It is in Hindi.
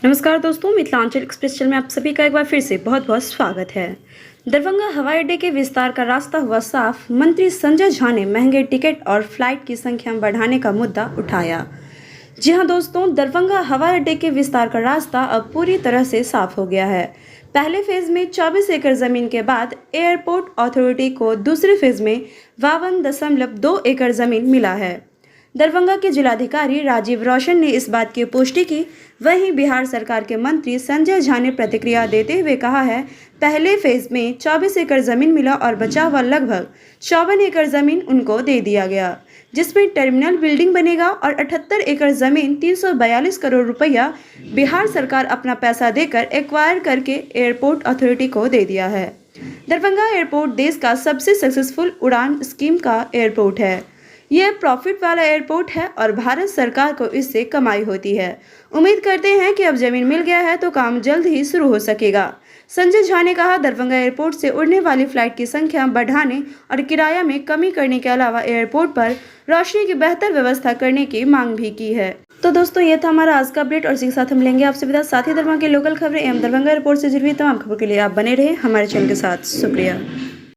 नमस्कार दोस्तों, मिथिलांचल एक्सप्रेस चैनल में आप सभी का एक बार फिर से बहुत बहुत स्वागत है। दरभंगा हवाई अड्डे के विस्तार का रास्ता हुआ साफ। मंत्री संजय झा ने महंगे टिकट और फ्लाइट की संख्या बढ़ाने का मुद्दा उठाया। जी हां दोस्तों, दरभंगा हवाई अड्डे के विस्तार का रास्ता अब पूरी तरह से साफ हो गया है। पहले फेज में 24 एकड़ जमीन के बाद एयरपोर्ट अथॉरिटी को दूसरे फेज में 52.2 एकड़ जमीन मिला है। दरभंगा के जिलाधिकारी राजीव रोशन ने इस बात की पुष्टि की। वहीं बिहार सरकार के मंत्री संजय झा ने प्रतिक्रिया देते हुए कहा है, पहले फेज में 24 एकड़ जमीन मिला और बचा हुआ लगभग 54 एकड़ जमीन उनको दे दिया गया, जिसमें टर्मिनल बिल्डिंग बनेगा और 78 एकड़ जमीन 342 करोड़ रुपया बिहार सरकार अपना पैसा देकर एक्वायर करके एयरपोर्ट अथॉरिटी को दे दिया है। दरभंगा एयरपोर्ट देश का सबसे सक्सेसफुल उड़ान स्कीम का एयरपोर्ट है। यह प्रॉफिट वाला एयरपोर्ट है और भारत सरकार को इससे कमाई होती है। उम्मीद करते हैं कि अब जमीन मिल गया है तो काम जल्द ही शुरू हो सकेगा। संजय झा ने कहा, दरभंगा एयरपोर्ट से उड़ने वाली फ्लाइट की संख्या बढ़ाने और किराया में कमी करने के अलावा एयरपोर्ट पर रोशनी की बेहतर व्यवस्था करने की मांग भी की है। तो दोस्तों, ये था हमारा आज का अपडेट और इसी के साथ हम लेंगे आपसे विदा। साथ ही दरभंगा के लोकल खबरें एवं दरभंगा एयरपोर्ट से जुड़ी हुई तमाम खबरों के लिए आप बने रहे हमारे चैनल के साथ। शुक्रिया।